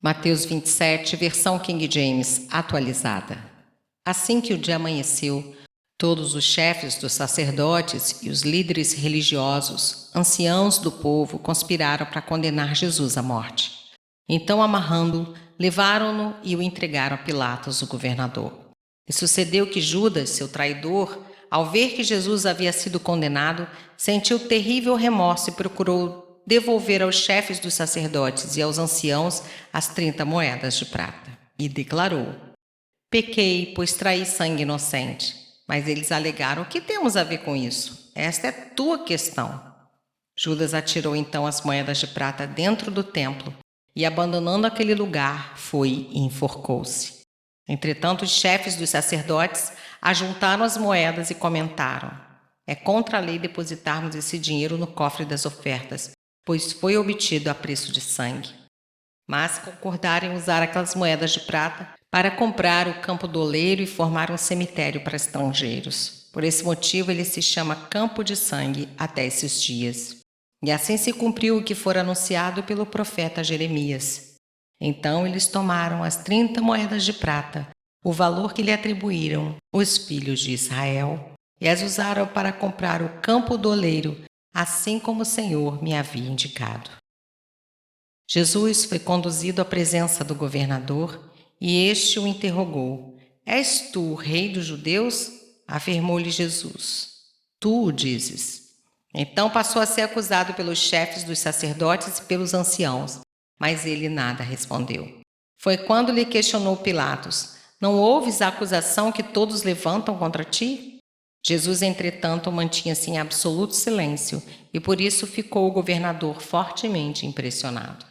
Mateus 27, versão King James, atualizada. Assim que o dia amanheceu, todos os chefes dos sacerdotes e os líderes religiosos, anciãos do povo, conspiraram para condenar Jesus à morte. Então, amarrando-o, levaram-no e o entregaram a Pilatos, o governador. E sucedeu que Judas, seu traidor, ao ver que Jesus havia sido condenado, sentiu terrível remorso e procurou devolver aos chefes dos sacerdotes e aos anciãos as 30 moedas de prata. E declarou: pequei, pois traí sangue inocente. Mas eles alegaram: o que temos a ver com isso? Esta é tua questão. Judas atirou então as moedas de prata dentro do templo e, abandonando aquele lugar, foi e enforcou-se. Entretanto, os chefes dos sacerdotes ajuntaram as moedas e comentaram: é contra a lei depositarmos esse dinheiro no cofre das ofertas, pois foi obtido a preço de sangue. Mas concordaram em usar aquelas moedas de prata para comprar o campo do oleiro e formar um cemitério para estrangeiros. Por esse motivo ele se chama Campo de Sangue até esses dias. E assim se cumpriu o que fora anunciado pelo profeta Jeremias. Então eles tomaram as 30 moedas de prata, o valor que lhe atribuíram os filhos de Israel, e as usaram para comprar o campo do oleiro, assim como o Senhor me havia indicado. Jesus foi conduzido à presença do governador e este o interrogou: és tu o rei dos judeus? Afirmou-lhe Jesus: tu o dizes. Então passou a ser acusado pelos chefes dos sacerdotes e pelos anciãos, mas ele nada respondeu. Foi quando lhe questionou Pilatos: não ouves a acusação que todos levantam contra ti? Jesus, entretanto, mantinha-se em absoluto silêncio e por isso ficou o governador fortemente impressionado.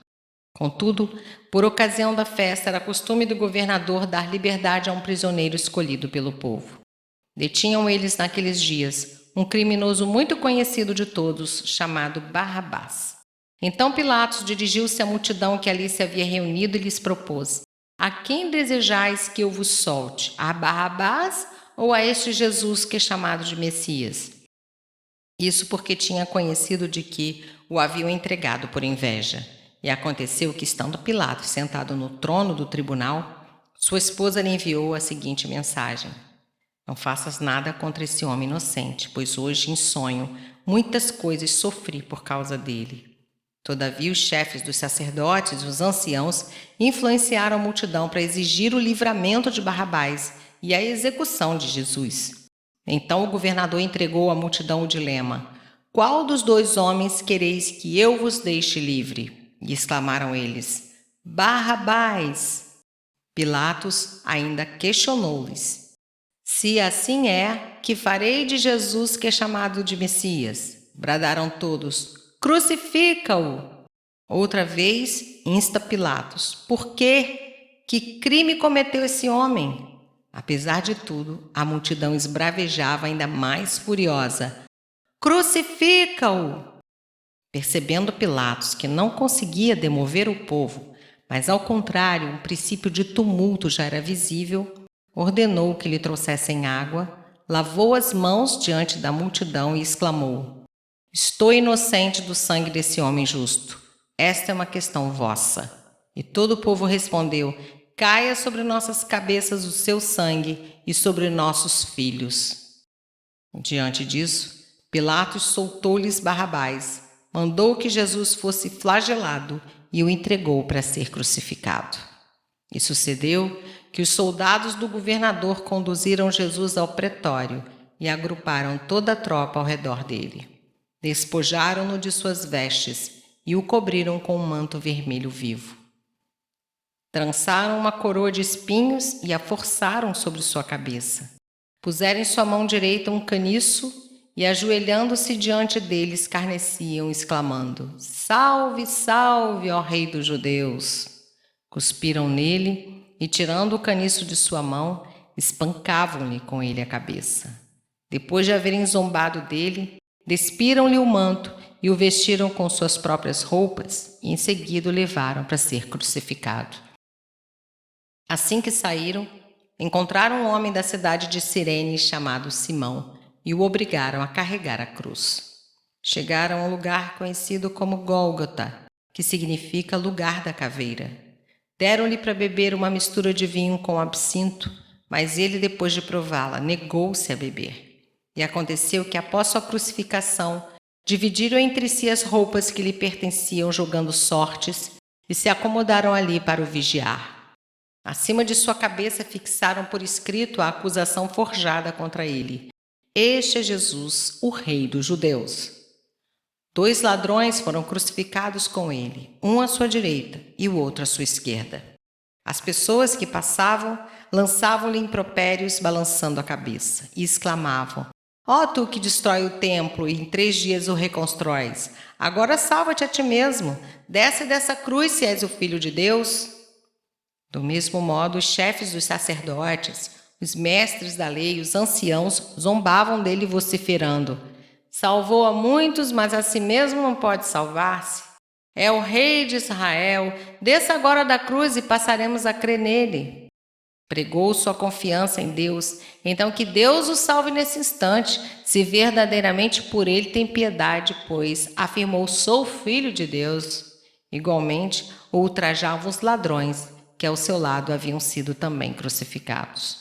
Contudo, por ocasião da festa, era costume do governador dar liberdade a um prisioneiro escolhido pelo povo. Detinham eles naqueles dias um criminoso muito conhecido de todos, chamado Barrabás. Então Pilatos dirigiu-se à multidão que ali se havia reunido e lhes propôs: a quem desejais que eu vos solte? A Barrabás ou a este Jesus que é chamado de Messias? Isso porque tinha conhecido de que o haviam entregado por inveja. E aconteceu que, estando Pilatos sentado no trono do tribunal, sua esposa lhe enviou a seguinte mensagem: não faças nada contra esse homem inocente, pois hoje, em sonho, muitas coisas sofri por causa dele. Todavia, os chefes dos sacerdotes e os anciãos influenciaram a multidão para exigir o livramento de Barrabás e a execução de Jesus. Então o governador entregou à multidão o dilema: qual dos dois homens quereis que eu vos deixe livre? E exclamaram eles: Barrabás! Pilatos ainda questionou-lhes: se assim é, que farei de Jesus que é chamado de Messias? Bradaram todos: crucifica-o! Outra vez insta Pilatos: por quê? Que crime cometeu esse homem? Apesar de tudo, a multidão esbravejava ainda mais furiosa: crucifica-o! Percebendo Pilatos que não conseguia demover o povo, mas ao contrário, um princípio de tumulto já era visível, ordenou que lhe trouxessem água, lavou as mãos diante da multidão e exclamou: estou inocente do sangue desse homem justo. Esta é uma questão vossa. E todo o povo respondeu: caia sobre nossas cabeças o seu sangue e sobre nossos filhos. Diante disso, Pilatos soltou-lhes Barrabás, mandou que Jesus fosse flagelado e o entregou para ser crucificado. E sucedeu que os soldados do governador conduziram Jesus ao pretório e agruparam toda a tropa ao redor dele. Despojaram-no de suas vestes e o cobriram com um manto vermelho vivo. Trançaram uma coroa de espinhos e a forçaram sobre sua cabeça. Puseram em sua mão direita um caniço e, ajoelhando-se diante dele, escarneciam, exclamando: salve, salve, ó rei dos judeus! Cuspiram nele e, tirando o caniço de sua mão, espancavam-lhe com ele a cabeça. Depois de haverem zombado dele, despiram-lhe o manto e o vestiram com suas próprias roupas e em seguida o levaram para ser crucificado. Assim que saíram, encontraram um homem da cidade de Cirene chamado Simão e o obrigaram a carregar a cruz. Chegaram a um lugar conhecido como Gólgota, que significa lugar da caveira. Deram-lhe para beber uma mistura de vinho com absinto, mas ele, depois de prová-la, negou-se a beber. E aconteceu que, após sua crucificação, dividiram entre si as roupas que lhe pertenciam, jogando sortes, e se acomodaram ali para o vigiar. Acima de sua cabeça fixaram por escrito a acusação forjada contra ele: Este é Jesus, o Rei dos Judeus. 2 ladrões foram crucificados com ele, um à sua direita e o outro à sua esquerda. As pessoas que passavam lançavam-lhe impropérios, balançando a cabeça, e exclamavam: Ó tu que destrói o templo e em 3 dias o reconstróis, agora salva-te a ti mesmo, desce dessa cruz se és o Filho de Deus. Do mesmo modo, os chefes dos sacerdotes, os mestres da lei e os anciãos zombavam dele, vociferando: Salvou a muitos, mas a si mesmo não pode salvar-se. É o Rei de Israel, desça agora da cruz e passaremos a crer nele. Pregou sua confiança em Deus, então que Deus o salve nesse instante, se verdadeiramente por ele tem piedade, pois afirmou: Sou filho de Deus. Igualmente, ultrajavam os ladrões, que ao seu lado haviam sido também crucificados.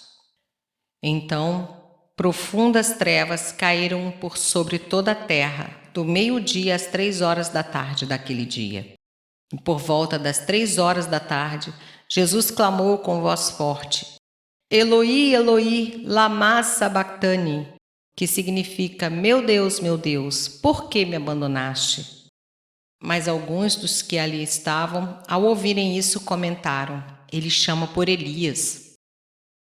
Então, profundas trevas caíram por sobre toda a terra, do meio-dia às 3 horas da tarde daquele dia. E por volta das 3 horas da tarde, Jesus clamou com voz forte: Eloi, Eloi, lama sabachthani, que significa: meu Deus, por que me abandonaste? Mas alguns dos que ali estavam, ao ouvirem isso, comentaram: Ele chama por Elias.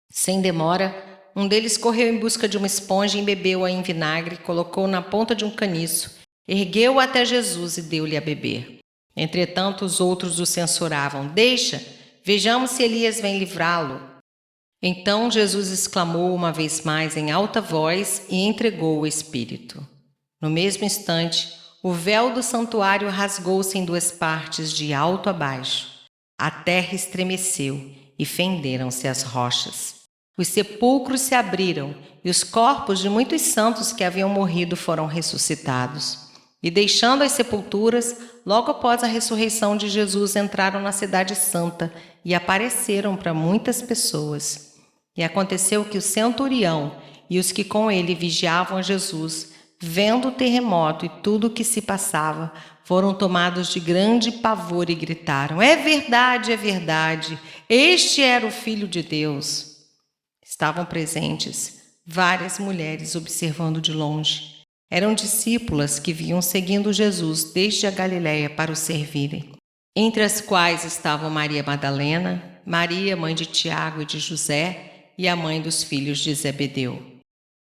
Sem demora, um deles correu em busca de uma esponja, embebeu-a em vinagre, colocou na ponta de um caniço, ergueu-a até Jesus e deu-lhe a beber. Entretanto, os outros o censuravam: Deixa, vejamos se Elias vem livrá-lo. Então Jesus exclamou uma vez mais em alta voz e entregou o Espírito. No mesmo instante, o véu do santuário rasgou-se em 2 partes, de alto a baixo. A terra estremeceu e fenderam-se as rochas. Os sepulcros se abriram e os corpos de muitos santos que haviam morrido foram ressuscitados. E deixando as sepulturas, logo após a ressurreição de Jesus, entraram na cidade santa e apareceram para muitas pessoas. E aconteceu que o centurião e os que com ele vigiavam a Jesus, vendo o terremoto e tudo o que se passava, foram tomados de grande pavor e gritaram: É verdade, este era o Filho de Deus. Estavam presentes várias mulheres observando de longe. Eram discípulas que vinham seguindo Jesus desde a Galiléia para o servirem, entre as quais estavam Maria Madalena, Maria, mãe de Tiago e de José, e a mãe dos filhos de Zebedeu.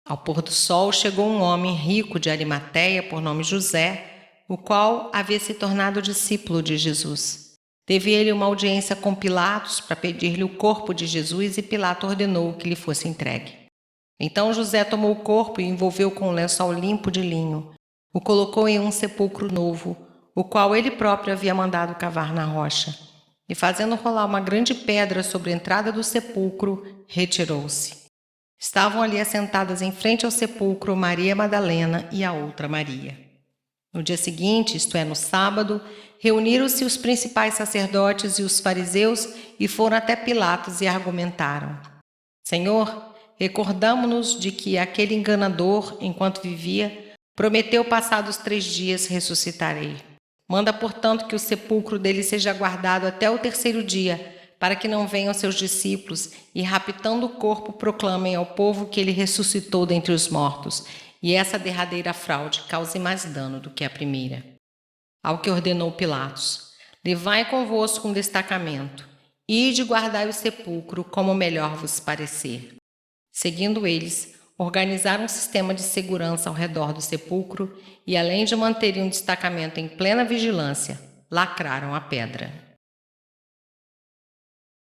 Ao pôr do sol chegou um homem rico de Arimateia, por nome José, o qual havia se tornado discípulo de Jesus. Teve ele uma audiência com Pilatos para pedir-lhe o corpo de Jesus, e Pilato ordenou que lhe fosse entregue. Então José tomou o corpo e envolveu com um lençol limpo de linho. O colocou em um sepulcro novo, o qual ele próprio havia mandado cavar na rocha. E fazendo rolar uma grande pedra sobre a entrada do sepulcro, retirou-se. Estavam ali assentadas em frente ao sepulcro Maria Madalena e a outra Maria. No dia seguinte, isto é, no sábado, reuniram-se os principais sacerdotes e os fariseus e foram até Pilatos e argumentaram: Senhor, recordamo-nos de que aquele enganador, enquanto vivia, prometeu passados 3 dias ressuscitarei. Manda, portanto, que o sepulcro dele seja guardado até o 3º dia, para que não venham seus discípulos e, raptando o corpo, proclamem ao povo que ele ressuscitou dentre os mortos, e essa derradeira fraude cause mais dano do que a primeira. Ao que ordenou Pilatos: Levai convosco um destacamento, ide guardai o sepulcro como melhor vos parecer. Seguindo eles, organizaram um sistema de segurança ao redor do sepulcro e, além de manterem um destacamento em plena vigilância, lacraram a pedra.